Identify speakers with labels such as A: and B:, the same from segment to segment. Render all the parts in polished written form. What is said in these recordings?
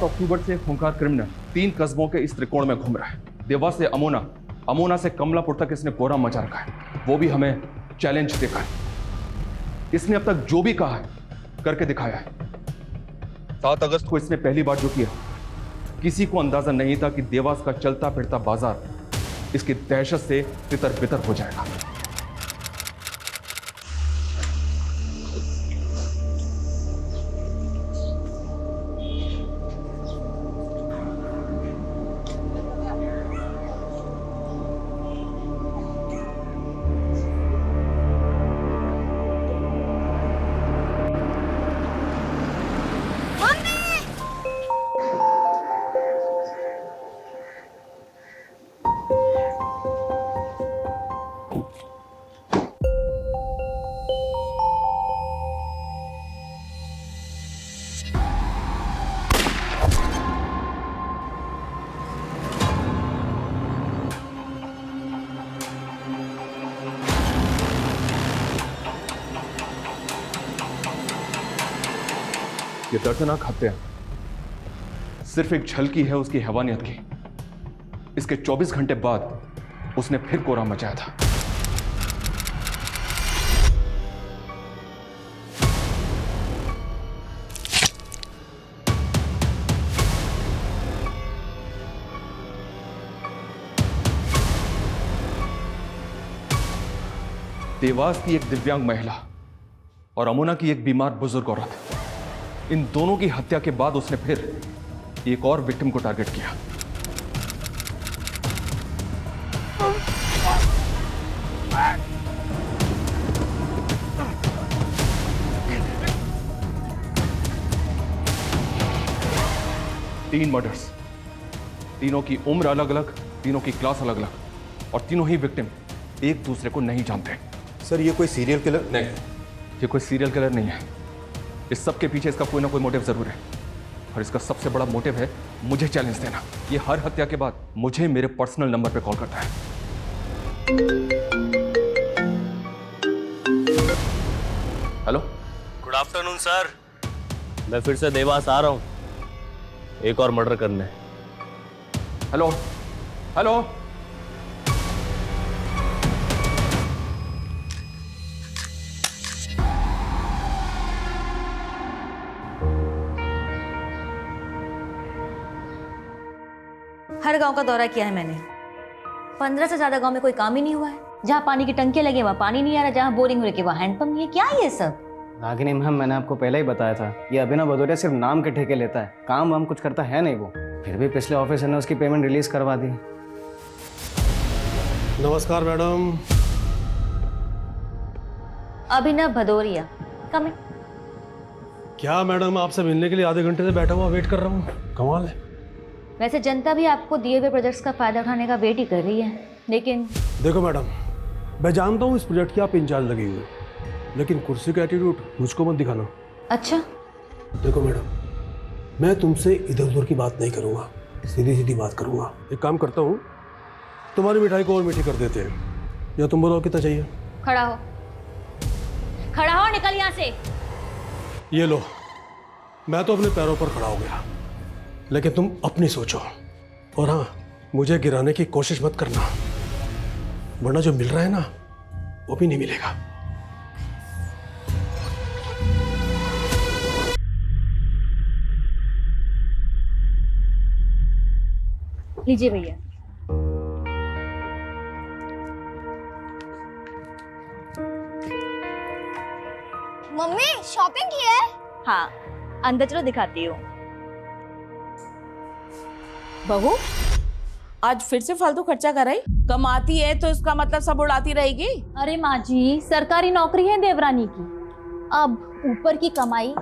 A: अक्टूबर से खूंखार क्रिमिनल 3 कस्बों के इस त्रिकोण में घूम रहा है। देवास से अमोना, अमोना से कमलापुर तक इसने कोहराम मचा रखा है, वो भी हमें चैलेंज देखा है। इसने अब तक जो भी कहा है करके दिखाया है। 7 अगस्त को इसने पहली बार जो किया, किसी को अंदाजा नहीं था कि देवास का चलता फिरता बाजार इसकी दहशत से तितर बितर हो जाएगा। ये दर्दनाक हत्या सिर्फ एक झलकी है उसकी हैवानियत की। इसके 24 घंटे बाद उसने फिर कोहराम मचाया था। देवास की एक दिव्यांग महिला और अमोना की एक बीमार बुजुर्ग औरत, इन दोनों की हत्या के बाद उसने फिर एक और विक्टिम को टारगेट किया। तीन मर्डर्स, तीनों की उम्र अलग अलग, तीनों की क्लास अलग अलग, और तीनों ही विक्टिम एक दूसरे को नहीं जानते।
B: सर ये कोई सीरियल किलर
A: नहीं, ये कोई सीरियल किलर नहीं है। इस सब के पीछे इसका कोई ना कोई मोटिव जरूर है, और इसका सबसे बड़ा मोटिव है मुझे चैलेंज देना। ये हर हत्या के बाद मुझे मेरे पर्सनल नंबर पे कॉल करता है। Hello,
C: good afternoon sir. मैं फिर से देवास आ रहा हूँ एक और मर्डर करने।
A: हेलो हेलो,
D: हर गांव का दौरा किया है मैंने। 15 से ज्यादा गांव में कोई काम ही नहीं हुआ है। जहाँ पानी की टंकियां लगी वहाँ पानी नहीं आ रहा, जहाँ बोरिंग हो रही है वहाँ हैंडपंप नहीं है। क्या ये सब?
E: रागिनी मैम, मैंने आपको पहले ही बताया था, ये अभिनव भदौरिया सिर्फ नाम के ठेके लेता है, काम वाम कुछ करता है नहीं वो। फिर भी पिछले ऑफिसर ने उसकी पेमेंट रिलीज करवा दी।
B: नमस्कार मैडम।
D: अभिनव भदौरिया, कम इन।
B: क्या मैडम, आपसे मिलने के लिए आधे घंटे से बैठा हुआ वेट कर रहा हूँ। कमाल है।
D: वैसे जनता भी आपको दिए हुए प्रोजेक्ट्स का फायदा उठाने का वेट ही कर रही है, लेकिन
B: देखो मैडम, मैं जानता हूँ इस प्रोजेक्ट की आप इंचार्ज लगी हुई, लेकिन कुर्सी का एटीट्यूड मुझको मत दिखाना।
D: अच्छा,
B: देखो मैडम, मैं तुमसे इधर उधर की बात नहीं करूँगा, सीधी सीधी बात करूँगा। एक काम करता हूँ, तुम्हारी मिठाई को और मीठी कर देते हैं, या तुम बोलो कितना चाहिए।
D: खड़ा हो, खड़ा हो, निकल यहाँ से।
B: ये लो, मैं तो अपने पैरों पर खड़ा हो गया, लेकिन तुम अपनी सोचो, और हाँ, मुझे गिराने की कोशिश मत करना, वरना जो मिल रहा है ना वो भी नहीं मिलेगा।
D: लीजिए भैया।
F: मम्मी शॉपिंग की है?
D: हाँ, अंदर चलो दिखाती हूँ।
G: बहू, आज फिर से फालतू खर्चा कराई? कमाती है तो इसका मतलब सब उड़ाती रहेगी?
D: अरे माँ जी, सरकारी नौकरी है देवरानी की, अब ऊपर की कमाई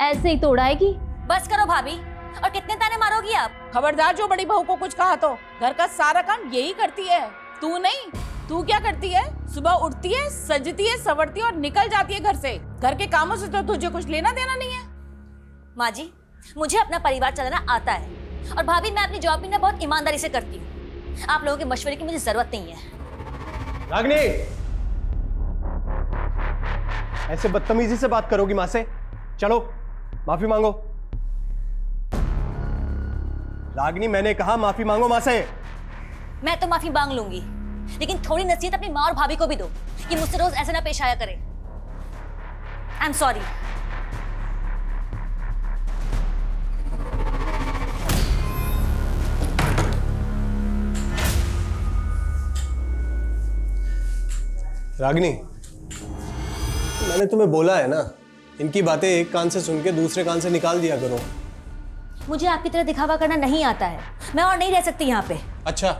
D: ऐसे ही तो उड़ाएगी। बस करो भाभी, और कितने ताने मारोगी आप?
G: खबरदार, जो बड़ी बहू को कुछ कहा तो। घर का सारा काम यही करती है, तू नहीं। तू क्या करती है? सुबह उठती है, सजती है, संवरती है और निकल जाती है घर से। घर के कामों से तो तुझे कुछ लेना देना नहीं है।
D: माँ जी, मुझे अपना परिवार चलाना आता है, और भाभी मैं अपनी जॉब भी ना बहुत ईमानदारी से करती हूँ। आप लोगों के मशवरे की मुझे जरूरत नहीं है।
E: रागिनी, ऐसे बदतमीजी से बात करोगी माँ से? चलो माफी मांगो।
H: रागिनी, मैंने कहा माफी मांगो माँ से।
D: मैं तो माफी मांग लूंगी, लेकिन थोड़ी नसीहत अपनी माँ और भाभी को भी दो कि मुझसे रोज ऐसे ना पेश आया करे। आई एम सॉरी।
H: रागिनी, मैंने तुम्हें बोला है ना, इनकी बातें एक कान से सुन के दूसरे कान से निकाल दिया करो।
D: मुझे आपकी तरह दिखावा करना नहीं आता है, मैं और नहीं रह सकती यहाँ पे।
H: अच्छा,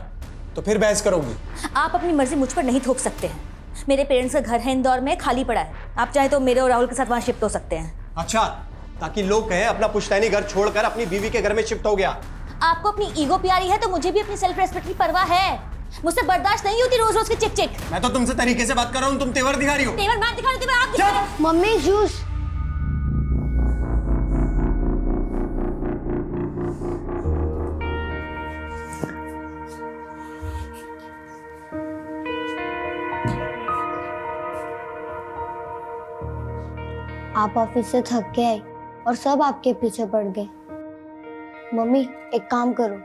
H: तो फिर बहस करोगी?
D: आप अपनी मर्जी मुझ पर नहीं थोप सकते हैं। मेरे पेरेंट्स का घर है इंदौर में, खाली पड़ा है। आप चाहे तो मेरे और राहुल के साथ वहाँ शिफ्ट हो सकते हैं।
H: अच्छा, ताकि लोग कहें अपना पुश्तैनी घर छोड़कर अपनी बीवी के घर में शिफ्ट हो गया।
D: आपको अपनी ईगो प्यारी है तो मुझे भी अपनी सेल्फ रेस्पेक्ट की परवाह है। मुझसे बर्दाश्त नहीं होती रोज रोज की चिक चिक।
H: मैं तो तुमसे तरीके से बात कर रहा हूँ, तुम तेवर दिखा रही हो।
D: तेवर मैं दिखा रही हूँ, तेवर आप दिखा रहे हो।
F: Mummy juice. आप ऑफिस से थक के आई और सब आपके पीछे पड़ गए। मम्मी एक काम करो,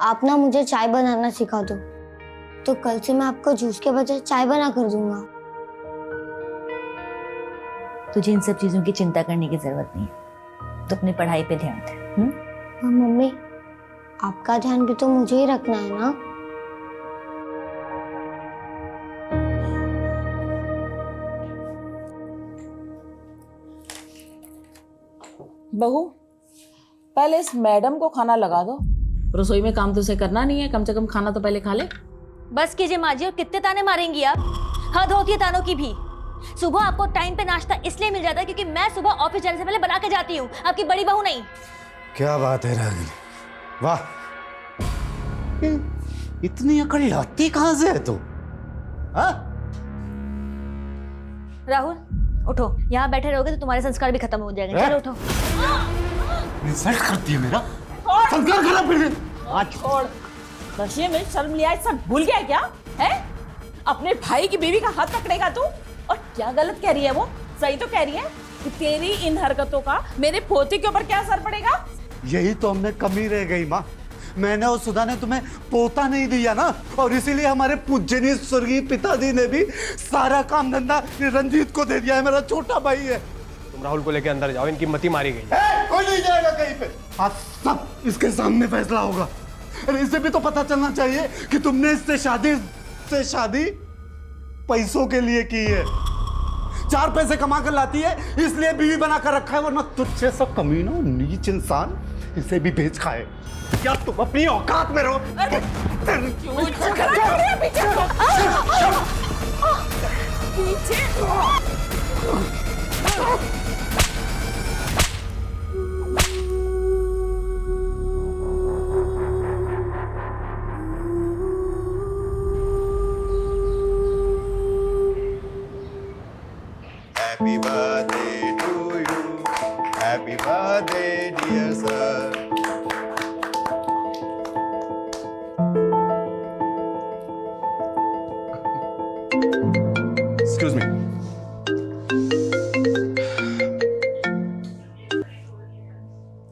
F: आप ना मुझे चाय बनाना सिखा दो, तो कल से मैं आपको जूस के बजाय चाय बना कर दूंगा।
D: तुझे इन सब चीजों की चिंता करने की जरूरत नहीं है, तो अपनी पढ़ाई पे ध्यान दे।
F: हाँ मम्मी, आपका ध्यान भी तो मुझे ही रखना है ना।
G: बहू, पहले इस मैडम को खाना लगा दो। रसोई में काम तो उसे करना नहीं है, कम से कम खाना तो पहले खा ले।
D: बस कीजिए माँ जी, और कितने ताने मारेंगी आप? हद होती है तानों की भी। सुबह आपको टाइम पे नाश्ता इसलिए मिल जाता है क्योंकि मैं सुबह ऑफिस जाने से पहले बना के जाती हूँ, आपकी बड़ी बहू नहीं।
I: क्या बात है रागिनी, वाह, इतनी अकड़ लाती कहां से है तू? हाँ?
D: राहुल उठो, यहाँ बैठे रहोगे तो तुम्हारे संस्कार भी खत्म हो जाएंगे। चलो उठो।
I: इंसल्ट करती है मेरा संस्कार खराब कर दे।
G: आज छोड़, नशे में शर्म लिया सब भूल गया क्या है? अपने भाई की बीवी का हाथ पकड़ेगा तू? और क्या गलत कह रही है वो? सही तो कह रही है कि तेरी इन हरकतों का मेरे पोते के ऊपर क्या असर पड़ेगा?
I: यही तो हमने कमी रह गई माँ, मैंने और सुधा ने तुम्हें पोता नहीं दिया ना, और इसीलिए हमारे पूजनीय स्वर्गीय पिताजी ने भी सारा काम धंधा रंजीत को दे दिया है। मेरा छोटा भाई है।
H: तुम राहुल को लेके अंदर जाओ, इनकी मती मारी गई।
I: कोई नहीं जाएगा कहीं पे, आज सब इसके सामने फैसला होगा। अरे इसे भी तो पता चलना चाहिए कि तुमने इससे शादी पैसों के लिए की है। 4 पैसे कमा कर लाती है इसलिए बीवी बना कर रखा है, वरना तुझसे सब कमीना नीच इंसान इसे भी बेच खाए। क्या तुम अपनी औकात में रहो?
J: Happy birthday to you. Happy birthday, dear sir.
A: Excuse me.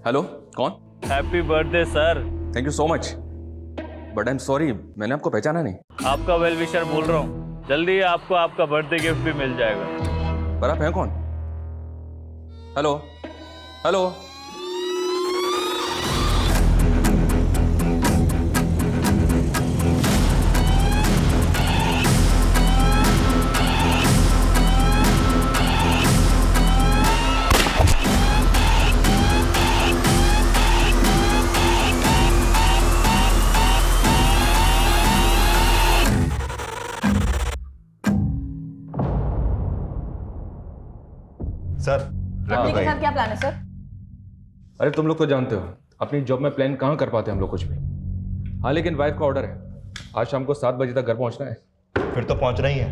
A: Hello, कौन?
C: Happy birthday sir.
A: Thank you so much, but I am sorry, मैंने आपको पहचाना नहीं।
C: आपका वेल विशर बोल रहा हूँ, जल्दी आपको आपका बर्थडे गिफ्ट भी मिल जाएगा।
A: पर आप हैं कौन? हेलो हेलो,
J: सर,
G: रखने के साथ क्या प्लान है सर?
A: अरे तुम लोग तो जानते हो अपनी जॉब में प्लान कहाँ कर पाते हम लोग कुछ भी। हाँ लेकिन वाइफ का ऑर्डर है, आज शाम को 7 बजे तक घर पहुंचना है।
J: फिर तो पहुंचना ही है।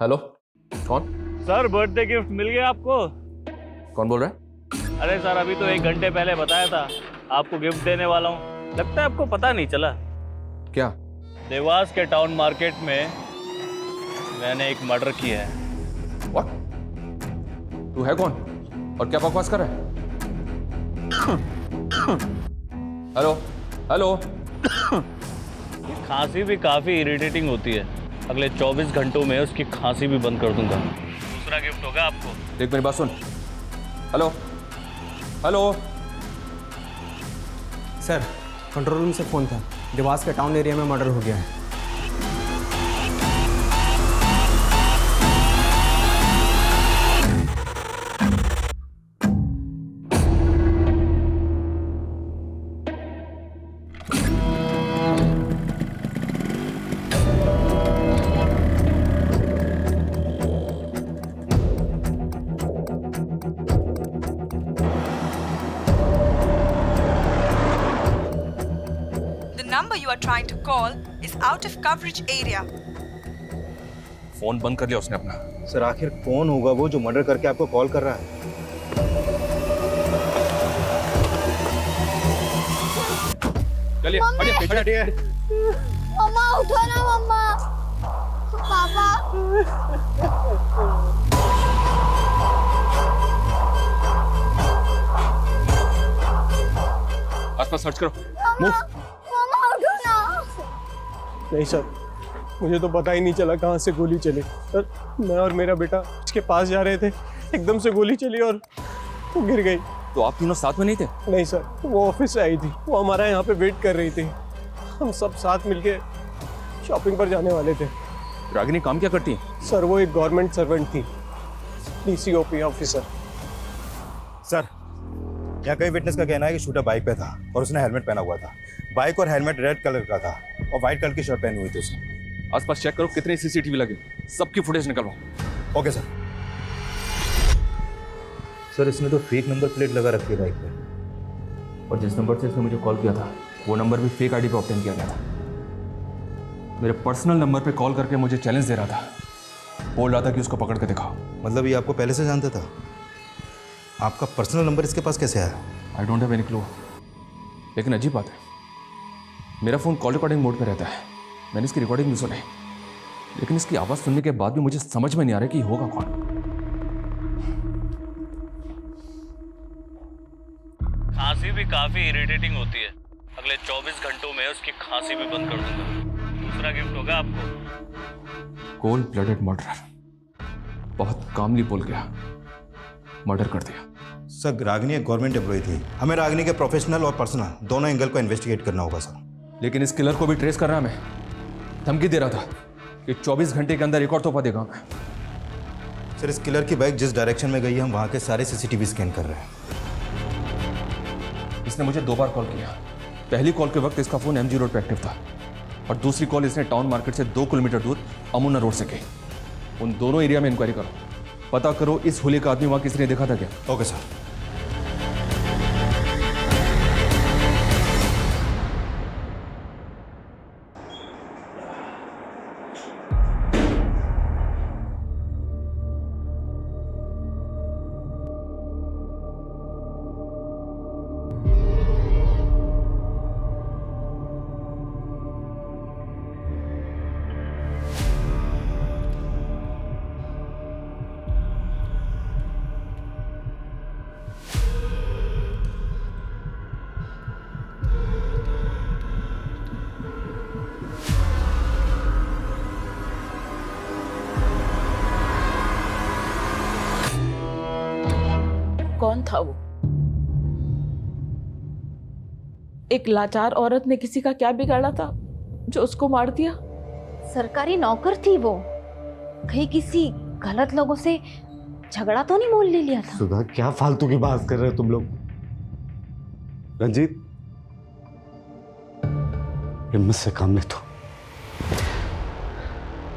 A: हेलो, कौन?
C: सर बर्थडे गिफ्ट मिल गया आपको?
A: कौन बोल रहा है?
C: अरे सर अभी तो 1 घंटे पहले बताया था आपको गिफ्ट देने वाला हूँ, लगता है आपको पता नहीं चला।
A: क्या?
C: देवास के टाउन मार्केट में मैंने एक मर्डर किया है।
A: What? तू है कौन और क्या बकवास कर रहा है? Hello hello.
C: खांसी भी काफी इरिटेटिंग होती है। अगले 24 घंटों में उसकी खांसी भी बंद कर दूंगा। दूसरा गिफ्ट होगा आपको।
A: देख मेरी बात सुन। Hello hello.
E: Sir, control room से फ़ोन था। देवास के टाउन एरिया में मर्डर हो गया है।
K: The number you are trying to call is out of coverage area.
A: Phone बंद कर लिया उसने अपना।
J: सर आखिर कौन होगा वो जो मर्डर करके आपको कॉल कर रहा है?
A: चलिए हटिए हटिए।
F: मम्मा उठो ना मम्मा। पापा।
A: आसपास सर्च करो। मूव।
F: मम्मा उठो ना।
H: नहीं सर, मुझे तो पता ही नहीं चला कहाँ से गोली चली। सर, मैं और मेरा बेटा उसके पास जा रहे थे, एकदम से गोली चली और वो गिर गई।
A: तो आप तीनों साथ में नहीं थे?
H: नहीं सर, वो ऑफिस से आई थी, वो हमारा यहाँ पे वेट कर रही थी। हम सब साथ मिलके शॉपिंग पर जाने वाले थे।
A: रागिनी काम क्या करती है?
H: सर, वो एक गवर्नमेंट सर्वेंट थी, DCOP ऑफिसर।
J: सर, यहाँ कई विटनेस का कहना है कि शूटर बाइक पे था और उसने हेलमेट पहना हुआ था। बाइक और हेलमेट रेड कलर का था और व्हाइट कलर की शर्ट पहनी हुई थी उसने।
A: आसपास चेक करो कितने CCTV लगे, सबकी फुटेज निकलवाओ।
J: Okay sir. सर, इसने तो फेक नंबर प्लेट लगा रखी है बाइक पे।
A: और जिस नंबर से इसने मुझे कॉल किया था वो नंबर भी फेक ID पे ऑब्टेन किया गया था। मेरे पर्सनल नंबर पे कॉल करके मुझे चैलेंज दे रहा था, बोल रहा था कि उसको पकड़ के दिखाओ।
J: मतलब ये आपको पहले से जानता था? आपका पर्सनल नंबर इसके पास कैसे आया?
A: I don't have any clue. लेकिन अजीब बात है, मेरा फ़ोन कॉल रिकॉर्डिंग मोड पे रहता है। मैंने इसकी रिकॉर्डिंग भी सुनी, लेकिन इसकी आवाज़ सुनने के बाद भी मुझे समझ में नहीं आ रहा कि होगा कौन।
C: खांसी भी काफी इरिटेटिंग होती है। अगले 24 घंटों में उसकी खांसी भी बंद कर दूंगा। दूसरा गिफ्ट होगा आपको।
A: Cold blooded murder. बहुत कामली बोल गया, मर्डर कर दिया।
J: सर, रागिनी एक गवर्नमेंट एम्प्लॉय थी। हमें रागिनी के प्रोफेशनल और पर्सनल दोनों एंगल को इन्वेस्टिगेट करना होगा सर।
A: लेकिन इस किलर को भी ट्रेस करना हमें। धमकी दे रहा था कि 24 घंटे के अंदर एक और तोहफा देगा हमें।
J: सर, इस किलर की बाइक जिस डायरेक्शन में गई है, हम वहाँ के सारे CCTV स्कैन कर रहे हैं।
A: इसने मुझे 2 बार कॉल किया। पहली कॉल के वक्त इसका फ़ोन MG रोड पर एक्टिव था और दूसरी कॉल इसने टाउन मार्केट से 2 किलोमीटर दूर अमुना रोड से की। उन दोनों एरिया में इंक्वायरी करो, पता करो इस होली का आदमी वहाँ किसी ने देखा था क्या।
J: Okay sir.
G: कौन था वो? एक लाचार औरत ने किसी का क्या बिगाड़ा था जो उसको मार दिया?
D: सरकारी नौकर थी वो, कहीं किसी गलत लोगों से झगड़ा तो नहीं मोल ले लिया था?
I: सुधा, क्या फालतू की बात कर रहे हो तुम लोग? रंजीत, हिम्मत से काम ले तो।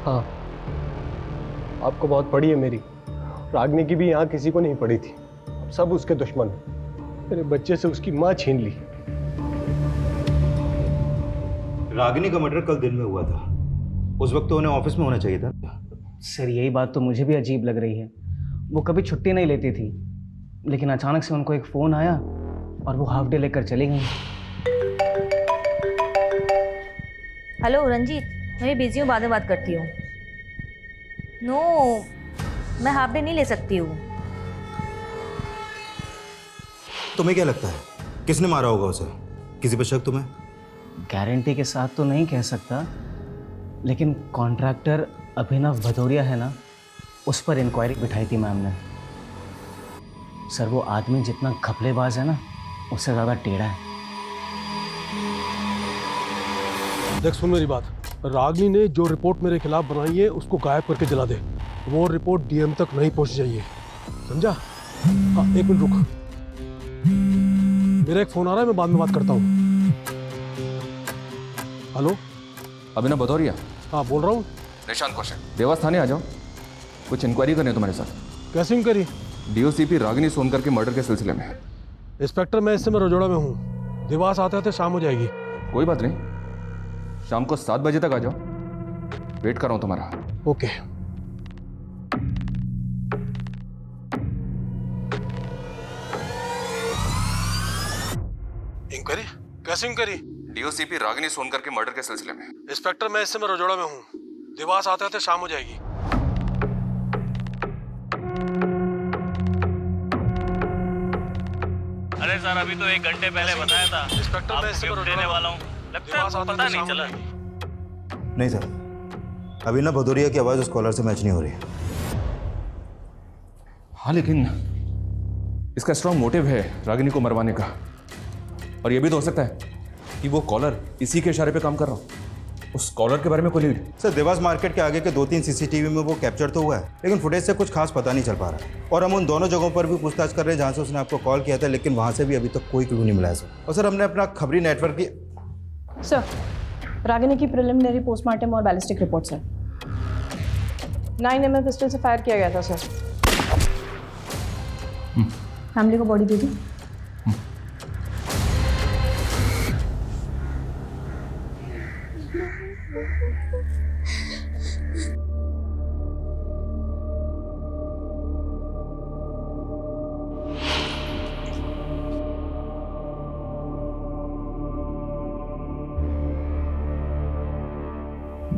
H: हाँ, आपको बहुत पड़ी है मेरी। रागिनी की भी यहाँ किसी को नहीं पड़ी थी। अब सब उसके दुश्मन हैं। मेरे बच्चे से उसकी माँ छीन ली।
J: रागिनी का मर्डर कल दिन में हुआ था। उस वक्त तो उन्हें ऑफिस में होना चाहिए था।
E: सर, यही बात तो मुझे भी अजीब लग रही है। वो कभी छुट्टी नहीं लेती थी, लेकिन अचानक से उनको एक फ़ोन आया और वो हाफ डे लेकर चली गई।
D: हेलो रंजीत, मैं बिजी हूँ, बाद में बात करती हूँ। नो, मैं हाफ डे नहीं ले सकती हूँ।
J: तुम्हें क्या लगता है किसने मारा होगा उसे? किसी पे शक तुम्हें?
E: गारंटी के साथ तो नहीं कह सकता, लेकिन कॉन्ट्रैक्टर अभिनव भदौरिया है ना, उस पर इंक्वायरी बिठाई थी मैम ने। सर वो आदमी जितना घपलेबाज है ना, उससे ज़्यादा टेढ़ा है।
B: देख सुन मेरी बात, रागनी ने जो रिपोर्ट मेरे खिलाफ बनाई है उसको गायब करके जला दे। वो रिपोर्ट डीएम तक नहीं पहुंच चाहिए, समझा? हाँ, एक मिनट रुक, मेरा एक फोन आ रहा है, मैं बाद में बात करता हूँ। हेलो,
A: अभिनव भदौरिया।
B: हाँ बोल रहा हूँ।
A: निशांत कौशिक, देवास थाने आ जाओ, कुछ इंक्वायरी करनी है तुम्हारे साथ।
B: कैसे इंक्वायरी?
A: डीओसीपी रागिनी सोनकर के मर्डर के सिलसिले में।
B: इंस्पेक्टर मैं इस समय रजोड़ा में हूँ, देवास आते आते शाम हो जाएगी।
A: कोई बात नहीं, शाम को 7 बजे तक आ जाओ, वेट कर रहा हूँ तुम्हारा।
B: ओके। इंक्वायरी? कैसे इंक्वायरी?
A: डीओसीपी रागिनी सोनकर के मर्डर के सिलसिले में।
B: इंस्पेक्टर मैं इस समय रजोड़ा में हूँ, देवास आते आते शाम हो जाएगी।
C: अरे सर, अभी तो 1 घंटे पहले बताया था
B: इंस्पेक्टर मैं इस समय
C: आपको गिफ्ट देने वाला हूँ। लगता है आपको पता नहीं चला।
J: नहीं सर, अभिनव भदौरिया की आवाज़ उस कॉलर से मैच नहीं हो रही।
A: हाँ, लेकिन इसका स्ट्रॉन्ग मोटिव है रागिनी को मरवाने का, और यह भी तो हो सकता है कि वो कॉलर इसी के इशारे पे काम कर रहा हो। उस कॉलर के बारे में कोई लीड?
J: सर देवास मार्केट के आगे के 2-3 सीसीटीवी में वो कैप्चर तो हुआ है, लेकिन फुटेज से कुछ खास पता नहीं चल पा रहा। और हम उन दोनों जगहों पर भी पूछताछ कर रहे हैं जहाँ से उसने आपको कॉल किया था, लेकिन वहाँ से भी अभी तक कोई क्लू नहीं मिला है सर। और सर हमने अपना खबरी नेटवर्क की।
L: सर, रागिनी की प्रिलिमिनरी पोस्टमार्टम और ballistic report sir. 9mm pistol से फायर किया गया था सर। फैमिली को बॉडी दे दी।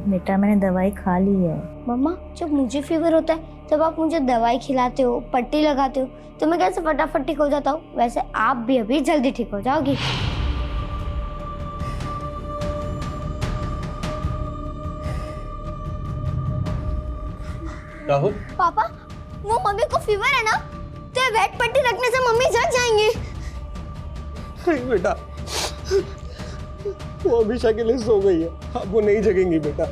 D: बेटा मैंने दवाई खा ली है।
F: मम्मा, जब मुझे फीवर होता है तब आप मुझे दवाई खिलाते हो, पट्टी लगाते हो, तो मैं कैसे फटाफट ठीक हो जाता हूँ। वैसे आप भी अभी जल्दी ठीक हो जाओगी।
B: राहुल,
F: पापा, वो मम्मी को फीवर है ना, तो वेट पट्टी रखने से मम्मी जग जाएंगी।
H: नहीं बेटा, वो हमेशा के लिए सो गई है, अब वो नहीं जगेंगी बेटा।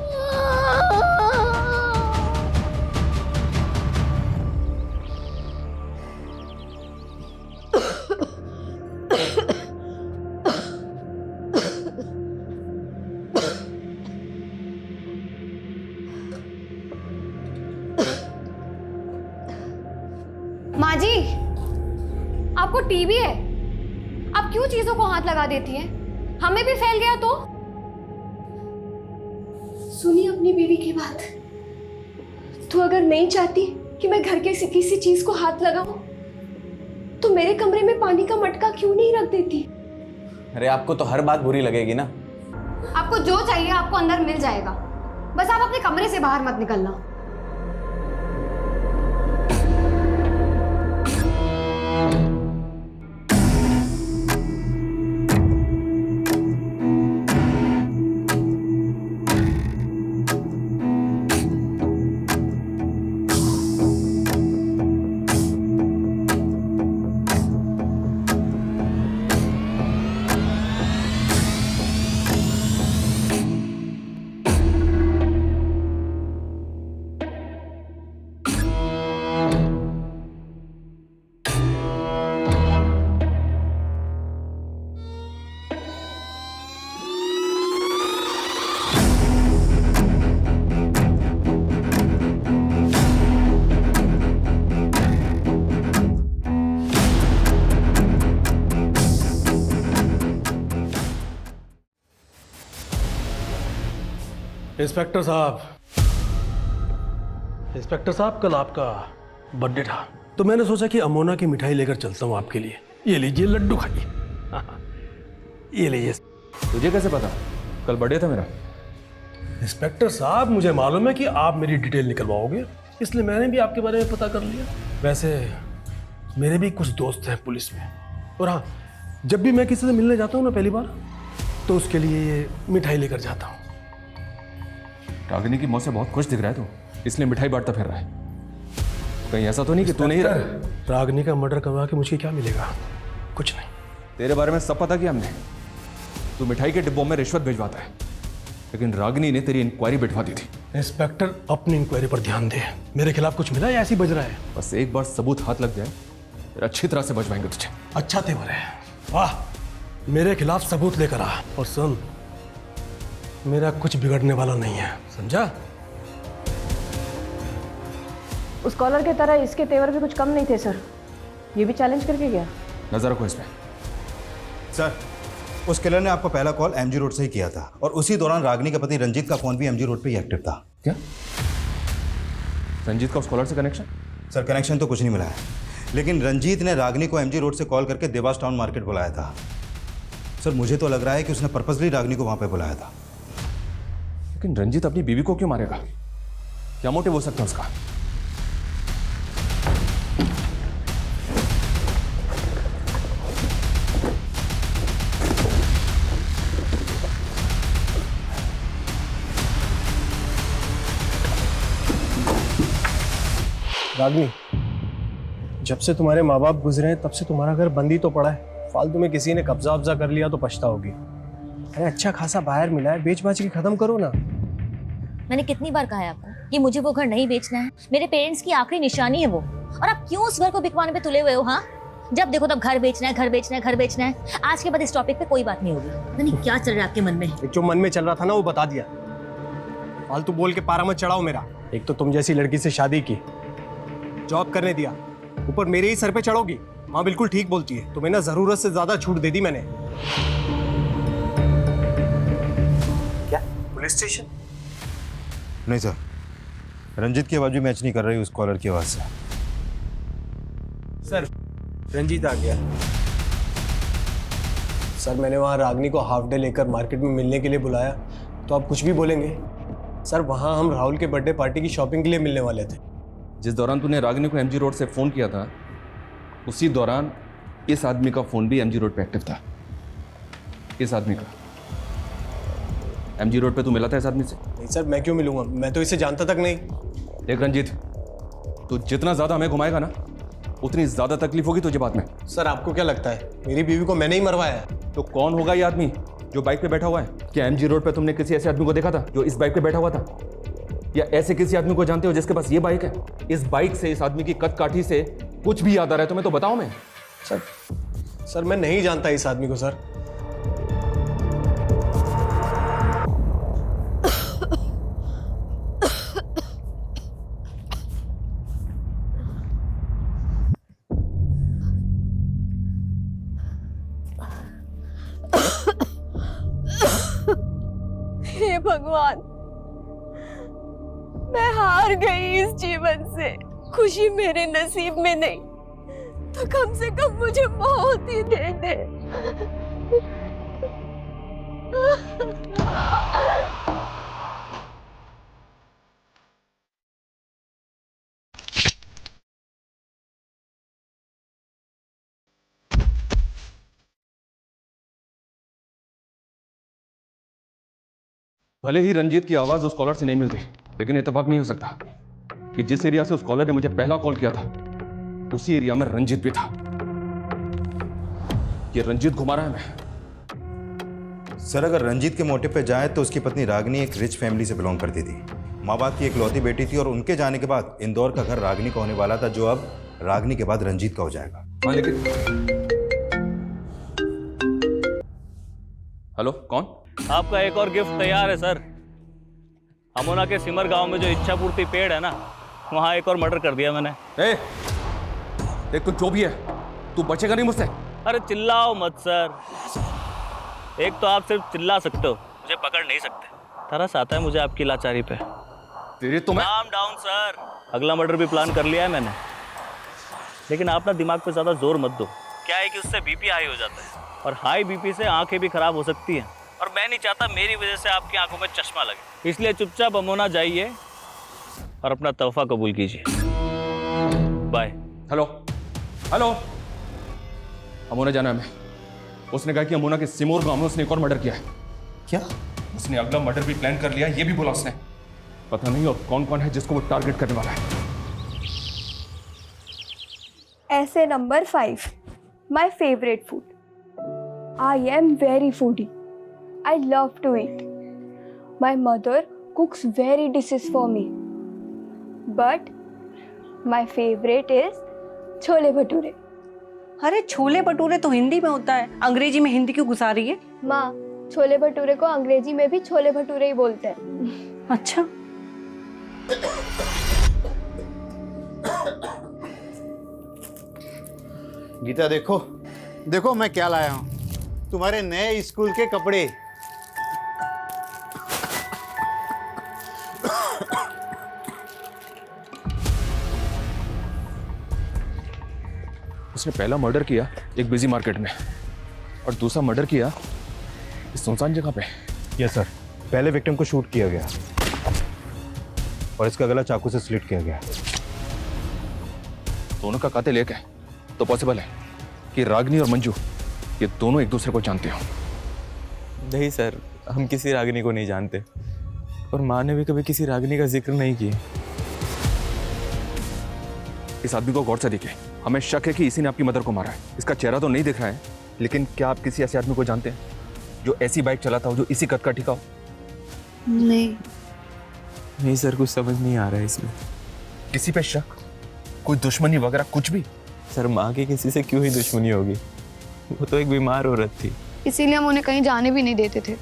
M: माँ जी, आपको टीबी है, आप क्यों चीजों को हाथ लगा देती हैं? हमें भी फैल गया तो? सुनिए अपनी बीवी की बात। तो अगर नहीं चाहती कि मैं घर के किसी चीज को हाथ लगाऊं, तो मेरे कमरे में पानी का मटका क्यों नहीं रख देती?
E: अरे आपको तो हर बात बुरी लगेगी ना।
M: आपको जो चाहिए आपको अंदर मिल जाएगा, बस आप अपने कमरे से बाहर मत निकलना।
B: इंस्पेक्टर साहब, कल आपका बर्थडे था, तो मैंने सोचा कि अमोना की मिठाई लेकर चलता हूँ आपके लिए। ये लीजिए, लड्डू खाइए। ये लीजिए।
A: तुझे कैसे पता कल बर्थडे था मेरा?
B: इंस्पेक्टर साहब, मुझे मालूम है कि आप मेरी डिटेल निकलवाओगे, इसलिए मैंने भी आपके बारे में पता कर लिया। वैसे मेरे भी कुछ दोस्त हैं पुलिस में, और हाँ, जब भी मैं किसी से मिलने जाता हूँ ना पहली बार, तो उसके लिए ये मिठाई लेकर जाता हूँ।
A: रागिनी की मौत से बहुत खुश दिख रहा है तू, इसलिए मिठाई बांटता फिर रहा है। कहीं ऐसा तो नहीं कि तू नहीं रहा?
B: रागिनी का मर्डर करवा के मुझे क्या मिलेगा? कुछ नहीं।
A: तेरे बारे में सब पता किया हमने। तू मिठाई के डिब्बों में रिश्वत भिजवाता है, लेकिन रागिनी ने तेरी इंक्वायरी बिठवा दी थी।
B: इंस्पेक्टर अपनी इंक्वायरी पर ध्यान दे। मेरे खिलाफ कुछ मिला या ऐसे ही बज रहा है?
A: बस एक बार सबूत हाथ लग जाए फिर अच्छी तरह से बचवाएंगे तुझे।
B: अच्छा तेवर है, वाह। मेरे खिलाफ सबूत लेकर आ, और सुन, मेरा कुछ बिगड़ने वाला नहीं है, समझा?
L: उस कॉलर के तरह इसके तेवर भी कुछ कम नहीं थे सर, ये भी चैलेंज करके गया।
A: नजर रखो इसमें।
J: सर, उस किलर ने आपको पहला कॉल एमजी रोड से ही किया था, और उसी दौरान रागिनी के पति रंजीत का फोन भी एमजी रोड पे ही एक्टिव था।
A: क्या रंजीत का उस कॉलर से कनेक्शन?
J: सर, कनेक्शन तो कुछ नहीं मिला है, लेकिन रंजीत ने रागिनी को एमजी रोड से कॉल करके देवास टाउन मार्केट बुलाया था। सर, मुझे तो लग रहा है कि उसने पर्पसली रागिनी को वहां पे बुलाया था।
A: लेकिन रंजीत अपनी बीवी को क्यों मारेगा? क्या मोटिव हो सकता है उसका?
H: रागिनी, जब से तुम्हारे माँ बाप गुजरे हैं तब से तुम्हारा घर बंद ही तो पड़ा है। फालतू में किसी ने कब्जा वब्जा कर लिया तो पछताओगी। अरे अच्छा खासा बाहर मिला है, बेच बाच के खत्म करो ना।
D: मैंने कितनी बार कहा है आपको कि मुझे वो घर नहीं बेचना है? मेरे पेरेंट्स की आखिरी निशानी है वो, और आप क्यों उस घर को बिकवाने पे तुले हुए हो? हाँ, जब देखो तब घर बेचना है, घर बेचना है, घर बेचना है। आज के बाद इस टॉपिक पे कोई बात नहीं होगी। पता नहीं क्या चल रहा है आपके मन में।
H: जो मन में चल रहा था ना वो बता दिया। फालतू बोल के पारा मत चढ़ाओ मेरा। एक तो तुम जैसी लड़की से शादी की, जॉब करने दिया, ऊपर मेरे ही सर पे चढ़ोगी। हाँ बिल्कुल ठीक बोलती है, तुम्हें ना जरूरत से ज्यादा छूट दे दी मैंने। क्या पुलिस स्टेशन?
J: नहीं सर, रंजीत की आवाज भी मैच नहीं कर रही उस कॉलर की आवाज से।
H: सर, रंजीत आ गया। सर, मैंने वहाँ रागिनी को हाफ डे लेकर मार्केट में मिलने के लिए बुलाया, तो आप कुछ भी बोलेंगे? सर, वहाँ हम राहुल के बर्थडे पार्टी की शॉपिंग के लिए मिलने वाले थे।
A: जिस दौरान तूने रागिनी को एमजी रोड से फोन किया था, उसी दौरान इस आदमी का फोन भी एमजी रोड पे एक्टिव था। इस आदमी का एमजी रोड पे तू मिला था इस आदमी से?
H: नहीं सर, मैं क्यों मिलूंगा? मैं तो इसे जानता तक नहीं।
A: देख रंजीत, तू जितना ज्यादा हमें घुमाएगा ना, उतनी ज्यादा तकलीफ होगी तुझे बाद में।
H: सर, आपको क्या लगता है मेरी बीवी को मैंने ही मरवाया है?
A: तो कौन होगा ये आदमी जो बाइक पे बैठा हुआ है? क्या एमजी रोड पे तुमने किसी ऐसे आदमी को देखा था जो इस बाइक पे बैठा हुआ था? या ऐसे किसी आदमी को जानते हो जिसके पास ये बाइक है? इस बाइक से, इस आदमी की कद काठी से कुछ भी याद आ रहा है तुम्हें तो बताओ। मैं
H: सर, मैं नहीं जानता इस आदमी को सर।
M: हे भगवान, मैं हार गई इस जीवन से। खुशी मेरे नसीब में नहीं तो कम से कम मुझे मौत ही दे दे।
A: भले ही रंजीत की आवाज उस कॉलर से नहीं मिलती, लेकिन इत्तेफाक नहीं हो सकता कि जिस एरिया से उस कॉलर ने मुझे पहला कॉल किया था, उसी एरिया में रंजीत भी था। ये रंजीत घुमा रहा है मैं।
J: सर, अगर रंजीत के मोटिव पे जाए तो उसकी पत्नी रागिनी एक रिच फैमिली से बिलोंग करती थी, माँ बाप की एक लौती बेटी थी, और उनके जाने के बाद इंदौर का घर रागिनी का होने वाला था, जो अब रागिनी के बाद रंजीत का हो जाएगा।
A: लेकिन हेलो, कौन?
C: आपका एक और गिफ्ट तैयार है सर। अमोना के सिमर गांव में जो इच्छापूर्ति पेड़ है ना, वहाँ एक और मर्डर कर दिया मैंने।
A: देख, तू जो भी है, तू बचेगा नहीं मुझसे।
C: अरे चिल्लाओ मत सर। एक तो आप सिर्फ चिल्ला सकते हो, मुझे पकड़ नहीं सकते। तरस आता है मुझे आपकी लाचारी पे।
A: तेरी तो मैं...
C: काम डाउन सर। अगला मर्डर भी प्लान कर लिया है मैंने, लेकिन आप ना दिमाग पे ज़्यादा जोर मत दो। क्या है कि उससे बीपी हाई हो जाता है, और हाई बीपी से आंखें भी खराब हो सकती हैं, और मैं नहीं चाहता मेरी वजह से आपकी आंखों में चश्मा लगे। इसलिए चुपचाप अमोना जाइए और अपना तोहफा कबूल कीजिए। बाय।
A: हेलो हेलो, अमोना जाना है हमें। उसने कहा कि अमोना के सिमोर गांव में उसने एक और मर्डर किया है।
J: क्या?
A: उसने अगला मर्डर भी प्लान कर लिया, ये भी बोला उसने। पता नहीं और कौन कौन है जिसको वो टारगेट करने वाला है।
M: ऐसे number 5, my favourite food. I am very foodie. I love to eat. My mother cooks very dishes for me, but my favorite is chole bhature.
L: अरे छोले भटूरे तो हिंदी में होता है, अंग्रेजी में हिंदी क्यों घुसा रही है?
M: माँ, छोले भटूरे को अंग्रेजी में भी छोले भटूरे ही बोलते हैं।
L: अच्छा।
I: गीता देखो देखो मैं क्या लाया हूँ, तुम्हारे नए स्कूल के कपड़े।
A: उसने पहला मर्डर किया एक बिजी मार्केट में और दूसरा मर्डर किया इस सुनसान जगह पे।
J: यस सर, पहले विक्टिम को शूट किया गया और इसका गला चाकू से स्लिट किया गया।
A: दोनों का कातिल एक है तो पॉसिबल है कि रागिनी और मंजू ये दोनों एक दूसरे को जानते हो।
N: नहीं सर, हम किसी रागिनी को नहीं जानते और माँ ने भी कभी किसी रागिनी का जिक्र नहीं किया।
A: इस आदमी को गौर से देखें, हमें शक है कि इसी ने आपकी मदर को मारा है। इसका चेहरा तो नहीं दिख रहा है, लेकिन क्या आप किसी ऐसे आदमी को जानते हैं जो ऐसी बाइक चलाता हो, जो इसी कद का ठिका हो?
N: नहीं सर, कुछ समझ नहीं आ रहा है इसमें।
A: किसी पे शक, कोई दुश्मनी वगैरह कुछ भी?
N: सर माँ की किसी से क्यों ही दुश्मनी होगी, वो तो एक बीमार औरत थी।
M: इसीलिए हम उन्हें कहीं जाने भी नहीं देते थे।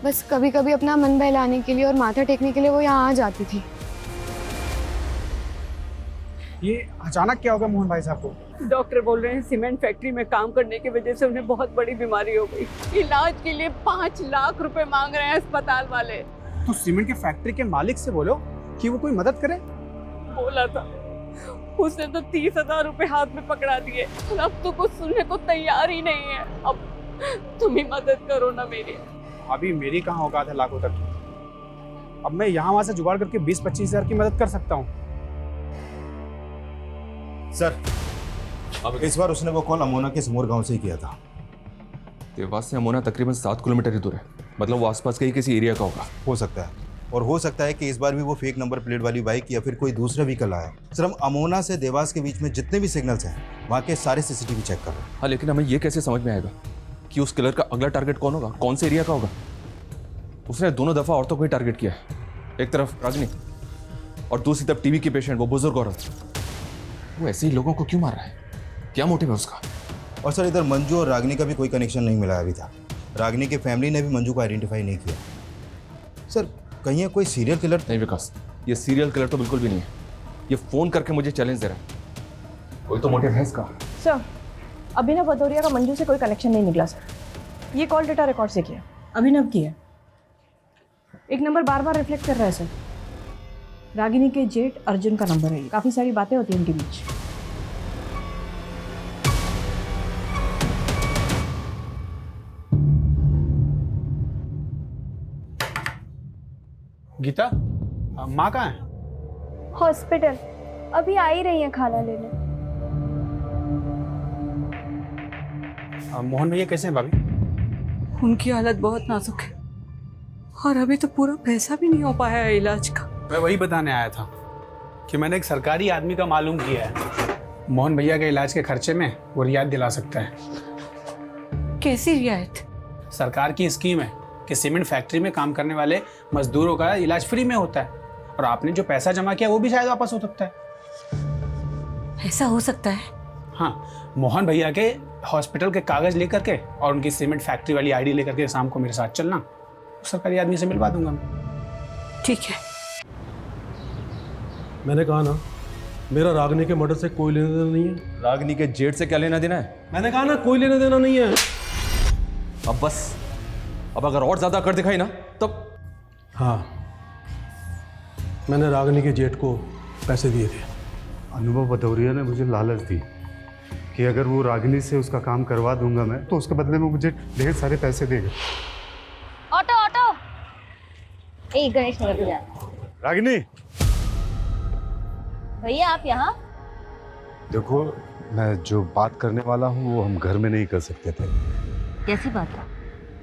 M: बस कभी कभी अपना मन बहलाने के लिए और माथा टेकने के लिए वो यहाँ आ जाती थी।
I: ये अचानक क्या हो गया मोहन भाई साहब को?
L: डॉक्टर बोल रहे हैं सीमेंट फैक्ट्री में काम करने की वजह से उन्हें बहुत बड़ी बीमारी हो गई। इलाज के लिए 5 लाख रुपए मांग रहे हैं अस्पताल वाले।
I: तो सीमेंट के फैक्ट्री के मालिक से बोलो कि वो कोई मदद करे।
L: बोला था, उसने तो 30,000 रुपए हाथ में पकड़ा दिए और अब तो कुछ सुनने को तैयार ही नहीं है। अब तुम ही मदद करो ना मेरी।
I: अभी मेरी कहाँ औकात है लाखों तक। अब मैं यहाँ वहां से जुगाड़ करके 20-25 हजार की मदद कर सकता हूँ।
J: सर, अब इस बार उसने वो कॉल अमोना के सिमोर गांव से ही किया था।
A: देवास से अमोना तकरीबन 7 किलोमीटर ही दूर है, मतलब वो आसपास के ही किसी एरिया का होगा।
J: हो सकता है, और हो सकता है कि इस बार भी वो फेक नंबर प्लेट वाली बाइक या फिर कोई दूसरा व्हीकल आया। सर, हम अमोना से देवास के बीच में जितने भी सिग्नल्स हैं वहाँ के सारे सीसीटीवी चेक कर रहे हैं।
A: हाँ, लेकिन हमें ये कैसे समझ में आएगा कि उस किलर का अगला टारगेट कौन होगा, कौन से एरिया का होगा? उसने दोनों दफा औरतों को ही टारगेट किया है, एक तरफ रागिनी और दूसरी तरफ टीवी की पेशेंट, वो बुजुर्ग औरत। वो ऐसे ही लोगों को क्यों मार रहा है, क्या मोटिव है उसका?
J: और सर, इधर मंजू और रागिनी का भी कोई कनेक्शन नहीं मिला अभी तक। रागिनी की फैमिली ने भी मंजू को आइडेंटिफाई नहीं किया। सर, कहीं ये कोई सीरियल किलर?
A: नहीं विकास, ये सीरियल किलर तो बिल्कुल भी नहीं है। ये फोन करके मुझे चैलेंज दे रहा है, कोई तो मोटिव है इसका।
L: सर, अभिनव भदौरिया का मंजू से कोई कनेक्शन नहीं निकला सर। ये कॉल डेटा रिकॉर्ड से किया, अभिनव की है। एक नंबर बार बार रिफ्लेक्ट कर रहा है सर। रागिनी के जेठ अर्जुन का नंबर है। काफी सारी बातें होती हैं इनके बीच।
I: गीता, माँ कहाँ है?
M: हॉस्पिटल, अभी आ ही रही है खाना लेने।
I: मोहन भैया कैसे हैं भाभी?
L: उनकी हालत बहुत नाजुक है और अभी तो पूरा पैसा भी नहीं हो पाया है इलाज का।
I: मैं वही बताने आया था कि मैंने एक सरकारी आदमी का मालूम किया है, मोहन भैया के इलाज के खर्चे में वो रियायत दिला सकता है।
L: कैसी रियायत?
I: सरकार की स्कीम है कि सीमेंट फैक्ट्री में काम करने वाले मजदूरों का इलाज फ्री में होता है और आपने जो पैसा जमा किया वो भी शायद वापस हो सकता है।
L: ऐसा हो सकता है?
I: हाँ, मोहन भैया के हॉस्पिटल के कागज लेकर के और उनकी सीमेंट फैक्ट्री वाली आईडी लेकर के शाम को मेरे साथ चलना, सरकारी आदमी से मिलवा दूंगा मैं।
L: ठीक है।
B: मैंने कहा ना, मेरा रागिनी के मर्डर से कोई लेना देना नहीं है।
A: रागिनी के जेठ से क्या लेना देना है?
B: मैंने कहा ना, कोई लेना देना नहीं है।
A: अब बस, अब अगर और ज्यादा कर दिखाई ना तब।
B: हाँ, मैंने रागिनी के जेठ को पैसे दिए थे।
O: अनुभव भदौरिया ने मुझे लालच दी कि अगर वो रागिनी से उसका काम करवा दूंगा मैं, तो उसके बदले में मुझे ढेर सारे पैसे देगा।
D: ऑटो ऑटो, एक गणेश नगर पे जाना।
O: रागिनी,
D: भैया आप यहाँ?
O: देखो, मैं जो बात करने वाला हूँ वो हम घर में नहीं कर सकते थे,
D: कैसी बात है?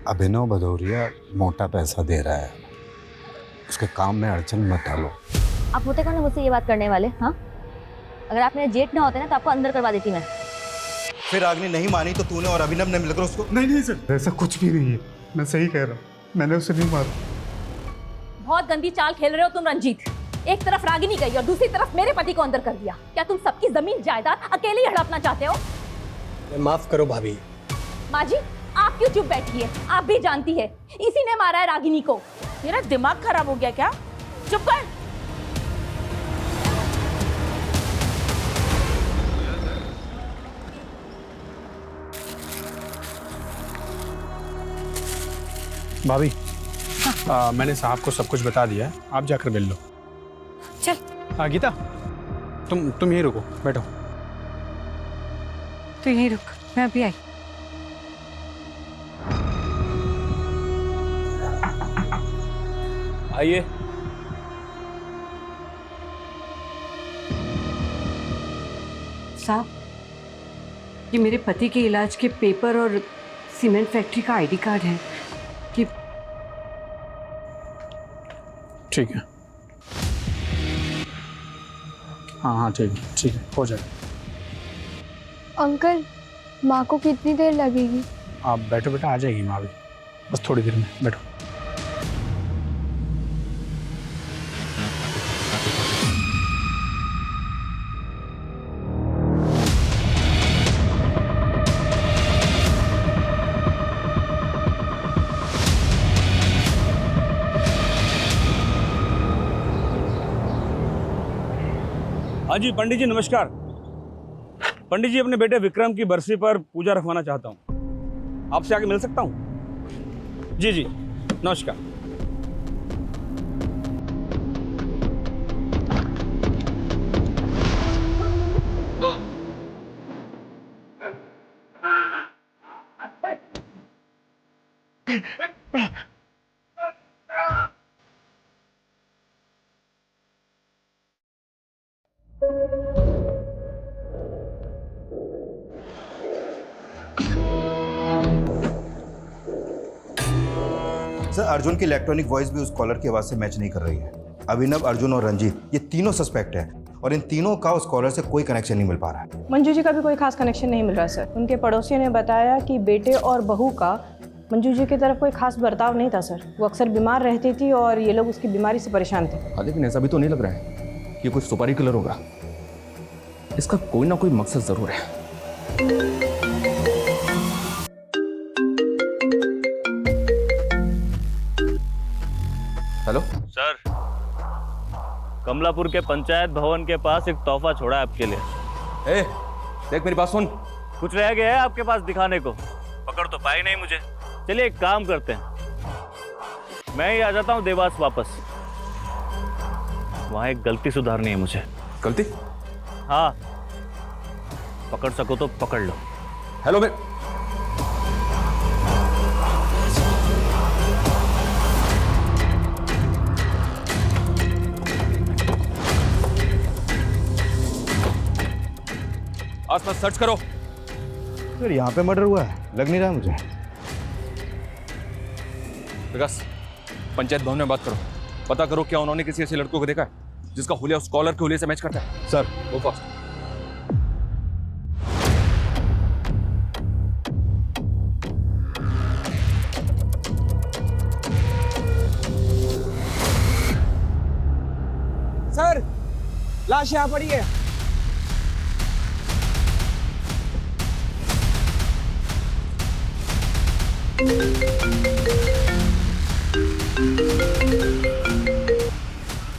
O: अभिनव भदौरिया मोटा पैसा दे रहा है, उसके काम में अड़चन मत डालो।
D: आप होते कौन है मुझसे ये बात करने वाले? हाँ, अगर आप मेरे जेठ ना होते ना तो आपको अंदर करवा देती मैं।
J: फिर रागिनी नहीं मानी तो तूने और अभिनव ने मिलकर उसको?
O: नहीं सर, ऐसा कुछ भी नहीं है, मैं सही कह रहा हूँ, मैंने उसे नहीं मारा।
L: बहुत गंदी चाल खेल रहे हो तुम रंजीत। एक तरफ रागिनी गई और दूसरी तरफ मेरे पति को अंदर कर दिया। क्या तुम सबकी जमीन जायदाद अकेले ही हड़पना चाहते हो?
H: माफ करो भाभी।
L: माँ जी, आप क्यों चुप बैठी है? आप भी जानती है इसी ने मारा है रागिनी को।
G: तेरा दिमाग खराब हो गया क्या? चुप कर।
H: भाभी, मैंने साहब को सब कुछ बता दिया है, आप जाकर मिल लो।
L: चल।
H: गीता, तुम यहीं रुको, बैठो।
L: तू यहीं रुक, मैं अभी आई।
C: आइए।
L: साहब, ये मेरे पति के इलाज के पेपर और सीमेंट फैक्ट्री का आईडी कार्ड है। कि
H: ठीक है, हाँ ठीक है, हो जाएगा।
M: अंकल, माँ को कितनी देर लगेगी?
H: आप बैठो बेटा, आ जाएगी माँ भी, बस थोड़ी देर में, बैठो।
P: हाँ जी पंडित जी, नमस्कार। पंडित जी, अपने बेटे विक्रम की बरसी पर पूजा रखवाना चाहता हूँ, आपसे आके मिल सकता हूँ? जी, नमस्कार।
J: सर, अर्जुन की इलेक्ट्रॉनिक वॉइस भी उस कॉलर की आवाज से मैच नहीं कर रही है। अभिनव, अर्जुन और रंजीत, ये तीनों सस्पेक्ट हैं और इन तीनों का उस कॉलर से कोई कनेक्शन नहीं मिल पा रहा है।
L: मंजू जी का भी कोई खास कनेक्शन नहीं मिल रहा सर। उनके पड़ोसियों ने बताया कि बेटे और बहू का मंजू जी की तरफ कोई खास बर्ताव नहीं था सर। वो अक्सर बीमार रहती थी और ये लोग उसकी बीमारी से परेशान थे।
A: हाँ, लेकिन ऐसा भी तो नहीं लग रहा है कि कुछ सुपारी किलर होगा। इसका कोई ना कोई मकसद जरूर है। हेलो
C: सर, कमलापुर के पंचायत भवन के पास एक तोहफा छोड़ा है आपके लिए।
A: ए, देख मेरी बात सुन।
C: कुछ रह गया है आपके पास दिखाने को? पकड़ तो पाई नहीं मुझे। चलिए एक काम करते हैं, मैं ही आ जाता हूँ देवास वापस। वहाँ एक गलती सुधारनी है मुझे।
A: गलती?
C: हाँ, पकड़ सको तो पकड़ लो।
A: हेलो मैं आसपास सर्च करो।
J: फिर यहाँ पे मर्डर हुआ है, लग नहीं रहा मुझे।
A: विकास, पंचायत भवन में बात करो, पता करो क्या उन्होंने किसी ऐसे लड़कों को देखा है जिसका हुलिया उस कॉलर के हुलिये से मैच करता है।
J: सर,
A: गो फास्ट।
H: सर, लाश यहाँ पड़ी है।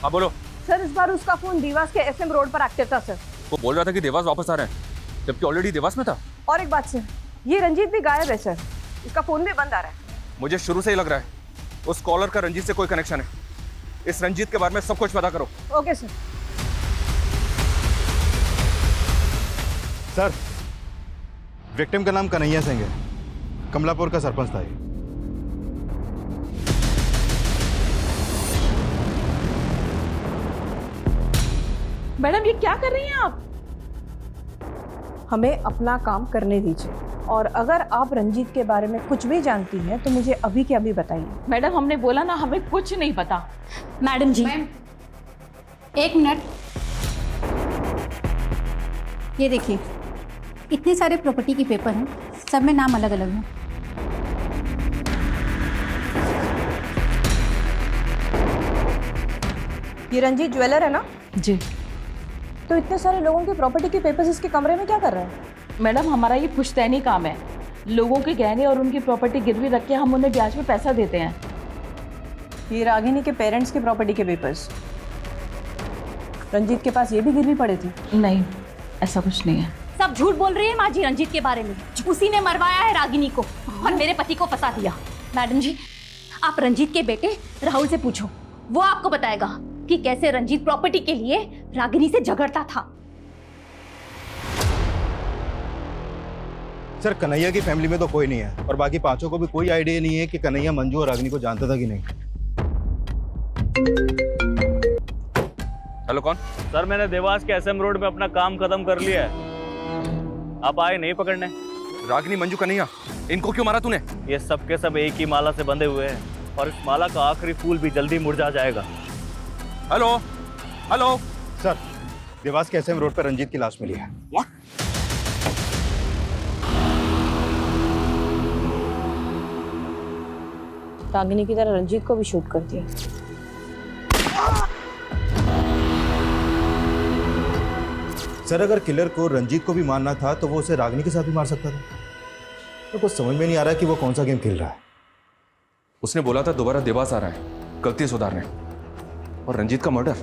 A: हाँ बोलो।
L: सर, इस बार उसका फोन देवास के एसएम रोड पर एक्टिव था सर।
A: वो बोल रहा था कि देवास वापस आ रहे हैं, जबकि ऑलरेडी देवास में था।
L: और एक बात सर, ये रंजीत भी गायब है सर। इसका फोन भी बंद आ रहा है।
A: मुझे शुरू से ही लग रहा है उस कॉलर का रंजीत से कोई कनेक्शन है। इस रंजीत के बारे में सब कुछ पता करो।
L: Okay sir.
J: सर, विक्टिम का नाम कन्हैया सिंह है, कमलापुर का सरपंच था ये।
G: मैडम, ये क्या कर रही हैं आप?
L: हमें अपना काम करने दीजिए और अगर आप रंजीत के बारे में कुछ भी जानती हैं तो मुझे अभी के अभी बताइए।
G: मैडम हमने बोला ना हमें कुछ नहीं पता।
D: मैडम जी,
Q: एक मिनट, ये देखिए इतने सारे प्रॉपर्टी के पेपर हैं, सब में नाम अलग अलग हैं।
L: ये रंजीत ज्वेलर है ना?
G: जी।
L: तो इतने सारे लोगों के प्रॉपर्टी के पेपर्स इसके कमरे में क्या कर रहे हैं?
G: मैडम हमारा ये पुश्तैनी काम है, लोगों के गहने और उनकी प्रॉपर्टी गिरवी रख के हम उन्हें ब्याज पे पैसा देते हैं।
L: ये रागिनी के पेरेंट्स के प्रॉपर्टी के पेपर्स, रंजीत के पास ये भी गिरवी पड़े थे?
G: नहीं, ऐसा कुछ नहीं है।
D: सब झूठ बोल रही है माँ जी रंजीत के बारे में। उसी ने मरवाया है रागिनी को और मेरे पति को फंसा दिया। मैडम जी, आप रंजीत के बेटे राहुल से पूछो, वो आपको बताएगा कि कैसे रंजीत प्रॉपर्टी के लिए रागिनी से झगड़ता था।
J: सर, कन्हैया की फैमिली में तो कोई नहीं है और बाकी पांचों को भी कोई आइडिया नहीं है कि कन्हैया मंजू और रागिनी को जानता था कि नहीं।
C: हेलो, कौन? सर, मैंने देवास के एसएम रोड पे अपना काम खत्म कर लिया है। आप आए नहीं पकड़ने?
A: रागिनी, मंजू, कन्हैया, इनको क्यों मारा तूने?
C: ये सब के सब एक ही माला से बंधे हुए हैं और इस माला का आखिरी फूल भी जल्दी मुरझा जाएगा।
A: हेलो हेलो
J: सर, देवास के एसएम रोड पर रंजीत की लाश मिली है।
A: व्हाट?
L: रागिनी की तरह रंजीत को भी शूट कर दिया।
J: सर, अगर किलर को रंजीत को भी मारना था तो वो उसे रागिनी के साथ भी मार सकता था। तो कुछ समझ में नहीं आ रहा कि वो कौन सा गेम खेल रहा है।
A: उसने बोला था दोबारा देवास आ रहा है गलती सुधारने, और रंजीत का मर्डर।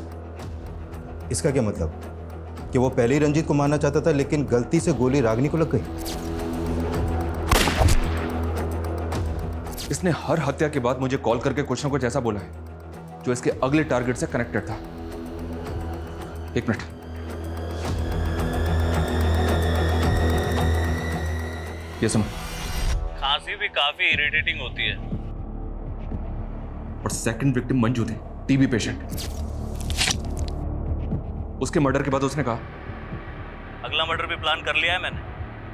J: इसका क्या मतलब कि वो पहले ही रंजीत को मारना चाहता था लेकिन गलती से गोली रागिनी को लग गई?
A: इसने हर हत्या के बाद मुझे कॉल करके कुछ ना कुछ ऐसा बोला है जो इसके अगले टारगेट से कनेक्टेड था। एक मिनट, ये सुनो।
C: खांसी भी काफी इरिटेटिंग होती है।
A: और सेकंड विक्टिम मंजू थे, टीबी पेशेंट। उसके मर्डर के बाद उसने कहा
C: अगला मर्डर भी प्लान कर लिया है मैंने,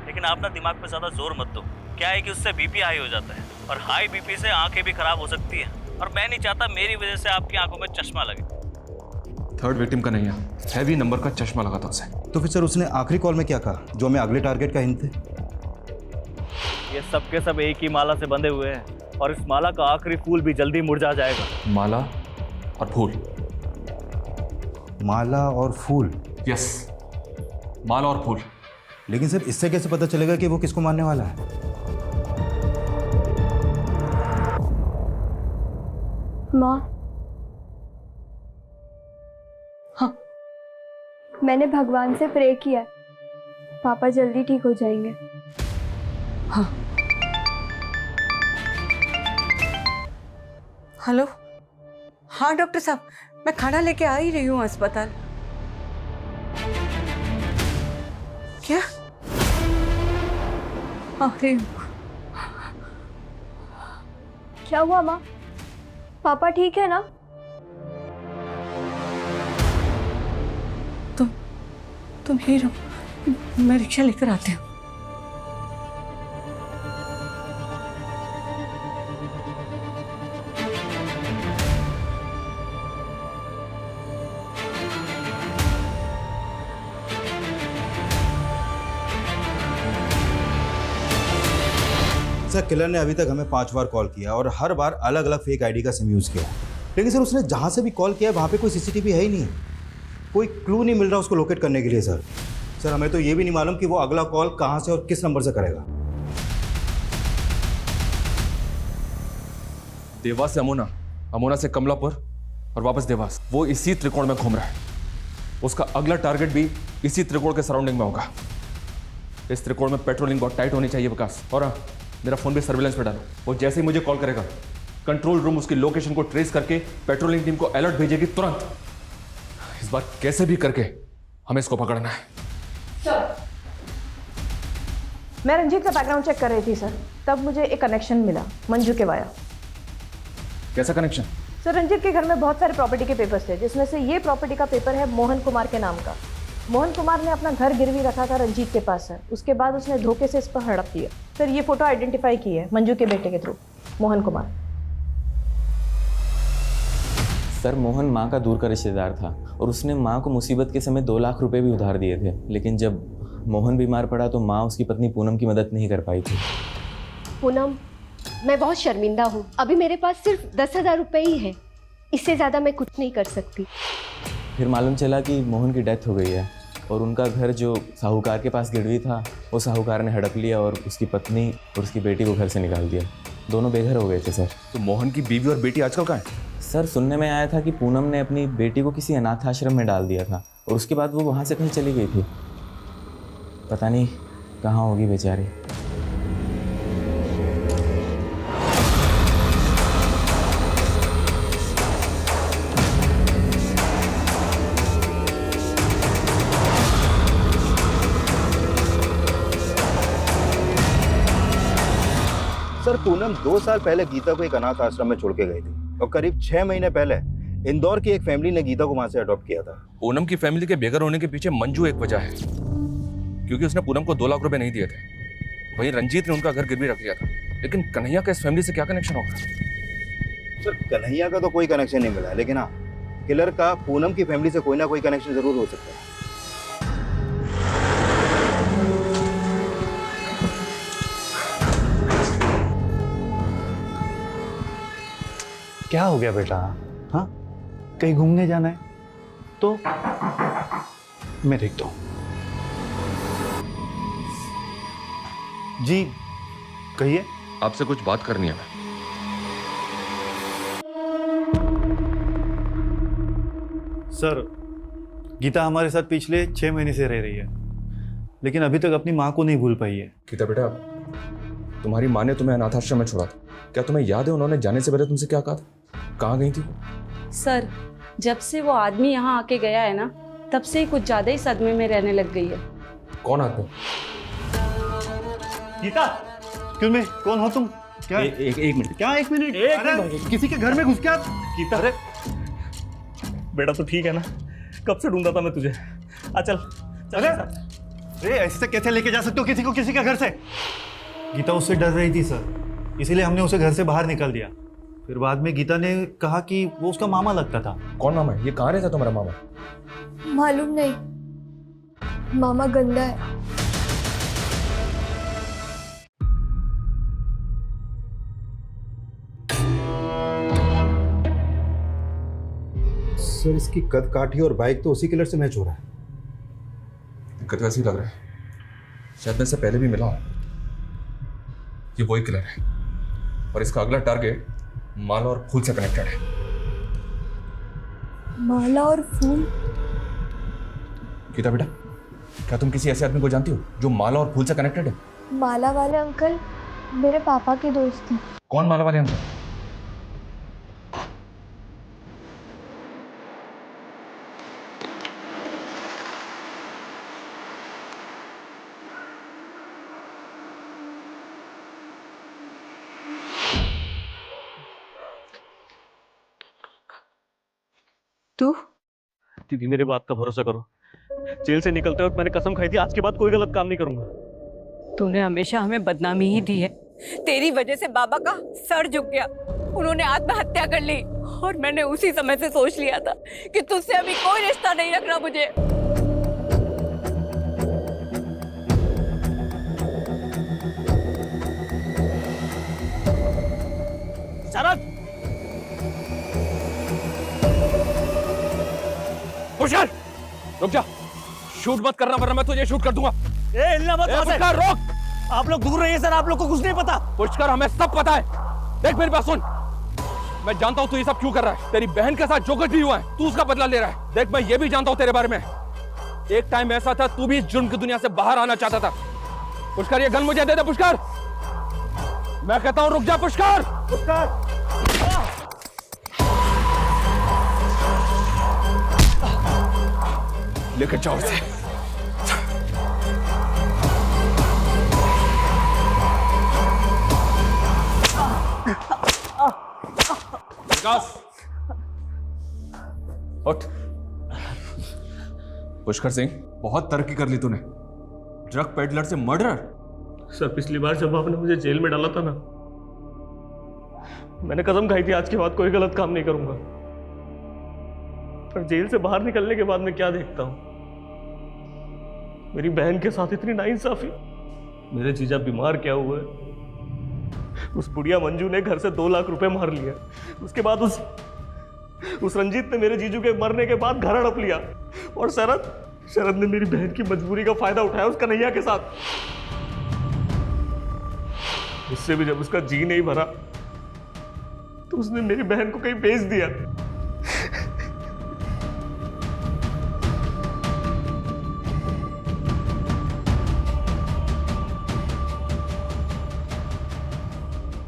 C: लेकिन आप ना दिमाग पे ज्यादा जोर मत दो। क्या है कि उससे बीपी हाई हो जाता है और हाई बीपी से आंखें भी खराब हो सकती हैं और मैं नहीं चाहता मेरी वजह से आपकी आंखों में चश्मा लगे।
A: थर्ड विक्टिम का नहीं है, हैवी नंबर का चश्मा लगा था उसे।
J: तो फिर सर उसने आखिरी कॉल में क्या कहा जो हमें अगले टारगेट का हिंट थे?
C: ये सब के सब एक ही माला से बंधे हुए हैं और इस माला का आखिरी फूल भी जल्दी मुरझा जाएगा।
A: माला और फूल?
J: माला और फूल?
A: यस, माला और फूल।
J: लेकिन सर इससे कैसे पता चलेगा कि वो किसको मारने वाला है?
M: माँ,
L: हाँ,
M: मैंने भगवान से प्रे किया है, पापा जल्दी ठीक हो जाएंगे।
L: हाँ। हेलो, हाँ डॉक्टर साहब, मैं खाना लेके आ ही रही हूँ अस्पताल। क्या? अरे
M: क्या हुआ माँ? पापा ठीक है ना?
L: तुम ही रहो, मैं रिक्शा लेकर आती हूँ।
J: सर, किलर ने अभी तक हमें 5 बार कॉल किया और हर बार अलग अलग फेक आईडी का सिम यूज़ किया। लेकिन सर उसने जहाँ से भी कॉल किया वहाँ पे कोई सीसीटीवी है ही नहीं, कोई क्लू नहीं मिल रहा उसको लोकेट करने के लिए। सर हमें तो ये भी नहीं मालूम कि वो अगला कॉल कहाँ से और किस नंबर से करेगा।
A: देवास से अमोना, अमोना से कमलापुर और वापस देवास। वो इसी त्रिकोण में घूम रहा है। उसका अगला टारगेट भी इसी त्रिकोण के सराउंडिंग में होगा। इस त्रिकोण में पेट्रोलिंग बहुत टाइट होनी चाहिए विकास। और हाँ, मेरा फोन भी सर्विलेंस पे डालो। वो जैसे ही मुझे कॉल करेगा कंट्रोल रूम उसकी लोकेशन को ट्रेस करके पेट्रोलिंग टीम को अलर्ट भेजेगी तुरंत। इस बार कैसे भी करके हमें इसको पकड़ना है।
L: मैं रंजीत का बैकग्राउंड चेक कर रही थी सर, तब मुझे एक कनेक्शन मिला मंजू के वाया।
A: कैसा कनेक्शन?
L: सर, रंजीत के घर में बहुत सारे प्रॉपर्टी के पेपर्स थे, जिसमें से ये प्रॉपर्टी का पेपर है मोहन कुमार के नाम का। मोहन कुमार ने अपना घर गिरवी रखा था रंजीत के पास सर। उसके बाद उसने धोखे से इस पर हड़प लिया सर। ये फोटो आइडेंटिफाई की है मंजू के बेटे के थ्रू, मोहन कुमार।
N: सर मोहन माँ का दूर का रिश्तेदार था और उसने माँ को मुसीबत के समय 2 लाख रुपए भी उधार दिए थे, लेकिन जब मोहन बीमार पड़ा तो माँ उसकी पत्नी पूनम की मदद नहीं कर पाई थी।
M: पूनम, मैं बहुत शर्मिंदा हूँ। अभी मेरे पास सिर्फ 10,000 रुपये ही है, इससे ज़्यादा मैं कुछ नहीं कर सकती।
N: फिर मालूम चला कि मोहन की डेथ हो गई है और उनका घर जो साहूकार के पास गिरवी था वो साहूकार ने हड़प लिया और उसकी पत्नी और उसकी बेटी को घर से निकाल दिया। दोनों बेघर हो गए थे सर।
A: तो मोहन की बीवी और बेटी आजकल कहाँ है?
N: सर सुनने में आया था कि पूनम ने अपनी बेटी को किसी अनाथ आश्रम में डाल दिया था और उसके बाद वो वहाँ से कहीं चली गई थी। पता नहीं कहाँ होगी बेचारी।
J: सर पूनम 2 साल पहले गीता को एक अनाथ आश्रम में छोड़ के गई थी और करीब 6 महीने पहले इंदौर की एक फैमिली ने गीता को वहां से अडॉप्ट किया था।
A: पूनम की फैमिली के बेघर होने के पीछे मंजू एक वजह है, क्योंकि उसने पूनम को 2 लाख रुपए नहीं दिए थे। वहीं रंजीत ने उनका घर गिरवी रख लिया था। लेकिन कन्हैया का इस फैमिली से क्या कनेक्शन होगा?
J: सर कन्हैया का तो कोई कनेक्शन नहीं मिला, लेकिन हाँ किलर का पूनम की फैमिली से कोई ना कोई कनेक्शन जरूर हो सकता है।
I: क्या हो गया बेटा? हाँ, कहीं घूमने जाना है तो मैं देखता हूँ। जी कहिए।
A: आपसे कुछ बात करनी है।
I: सर गीता हमारे साथ पिछले 6 महीने से रह रही है, लेकिन अभी तक अपनी माँ को नहीं भूल पाई है।
A: गीता बेटा, तुम्हारी माँ ने तुम्हें अनाथ आश्रम में छोड़ा था, क्या तुम्हें याद है उन्होंने जाने से पहले तुमसे क्या कहा था? कहाँ गई थी?
R: सर जब से वो आदमी यहाँ आके गया है ना, तब से ही कुछ ज्यादा ही सदमे में रहने लग गई है।
A: कौन आदमी?
I: गीता, क्यों मैं कौन हो तुम? क्या
P: एक मिनट।
I: क्या 1 मिनट? अरे किसी के घर में घुस क्या?
P: गीता, अरे बेटा तो ठीक है ना? कब से ढूंढा था मैं तुझे। चल चल।
I: अरे ऐसे कैसे लेके जा सकते हो किसी को किसी के घर से? गीता उससे डर रही थी सर, इसीलिए हमने उसे घर से बाहर निकाल दिया। फिर बाद में गीता ने कहा कि वो उसका मामा लगता था।
A: कौन मामा है? ये कहाँ रहता तुम्हारा मामा?
F: मालूम नहीं, मामा गंदा है।
J: सर इसकी कद काठी और बाइक तो उसी किलर से मैच हो रहा है।
A: दिक्कत वैसी लग रहा है, शायद मैं इससे पहले भी मिला हूं। ये वही किलर है और इसका अगला टारगेट माला और फूल से कनेक्टेड है।
F: माला और फूल?
A: गीता बेटा, क्या तुम किसी ऐसे आदमी को जानती हो जो माला और फूल से कनेक्टेड है?
F: माला वाले अंकल मेरे पापा के दोस्त हैं।
A: कौन माला वाले अंकल?
P: दीदी मेरी बात का भरोसा करो, जेल से निकलते वक्त मैंने कसम खाई थी आज के बाद कोई गलत काम नहीं करूंगा।
R: तूने हमेशा हमें बदनामी ही दी है।
G: तेरी वजह से बाबा का सर झुक गया, उन्होंने आत्महत्या कर ली और मैंने उसी समय से सोच लिया था कि तुझसे अभी कोई रिश्ता नहीं रखना मुझे।
P: शरद,
A: पुष्कर रुक जा, शूट मत करना वरना मैं तुझे शूट कर दूंगा।
P: हिलना मत।
A: पुष्कर रोक।
P: आप लोग दूर रहिए सर, आप लोग को कुछ नहीं पता।
A: पुष्कर हमें सब पता है। देख मेरी बात सुन, मैं जानता हूं तू ये सब क्यों कर रहा है। तेरी बहन के साथ जो कुछ भी हुआ है तू उसका बदला ले रहा है। देख मैं ये भी जानता हूं तेरे बारे में, एक टाइम ऐसा था तू भी इस जुर्म की दुनिया से बाहर आना चाहता था। पुष्कर ये गन मुझे दे दे। पुष्कर मैं कहता हूं रुक जा। पुष्कर लेकर जाओ इसे। विकास उठ। पुष्कर सिंह, बहुत तरक्की कर ली तूने। ड्रग पेडलर से मर्डरर।
B: सर पिछली बार जब आपने मुझे जेल में डाला था ना, मैंने कसम खाई थी आज के बाद कोई गलत काम नहीं करूंगा। पर जेल से बाहर निकलने के बाद मैं क्या देखता हूं, मेरी बहन के साथ इतनी नाइंसाफी। मेरे जीजा बीमार क्या हुए, उस बुढ़िया मंजू ने घर से 2 लाख रुपए मार लिया। उसके बाद उस रंजीत ने मेरे जीजू के मरने के बाद घर हड़प लिया। और शरद ने मेरी बहन की मजबूरी का फायदा उठाया उस कन्हैया के साथ। उससे भी जब उसका जी नहीं भरा तो उसने मेरी बहन को कहीं बेच दिया।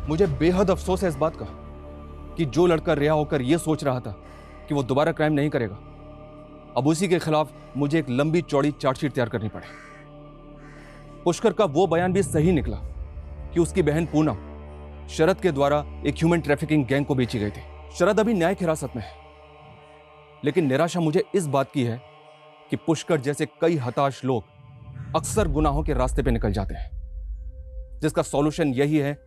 A: मुझे बेहद अफसोस है इस बात का कि जो लड़का रिहा होकर यह सोच रहा था कि वो दोबारा क्राइम नहीं करेगा, अब उसी के खिलाफ मुझे एक लंबी चौड़ी चार्जशीट तैयार करनी पड़े। पुष्कर का वो बयान भी सही निकला कि उसकी बहन पूनम शरद के द्वारा एक ह्यूमन ट्रैफिकिंग गैंग को बेची गई थी। शरद अभी न्यायिक हिरासत में है, लेकिन निराशा मुझे इस बात की है कि पुष्कर जैसे कई हताश लोग अक्सर गुनाहों के रास्ते पे निकल जाते हैं, जिसका सॉल्यूशन यही है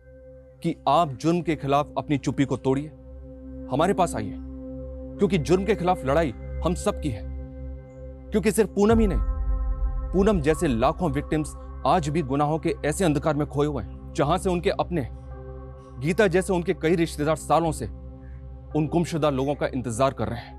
A: कि आप जुर्म के खिलाफ अपनी चुप्पी को तोड़िए, हमारे पास आइए, क्योंकि जुर्म के खिलाफ लड़ाई हम सब की है। क्योंकि सिर्फ पूनम ही नहीं, पूनम जैसे लाखों विक्टिम्स आज भी गुनाहों के ऐसे अंधकार में खोए हुए हैं जहां से उनके अपने, गीता जैसे उनके कई रिश्तेदार सालों से उन गुमशुदा लोगों का इंतजार कर रहे हैं।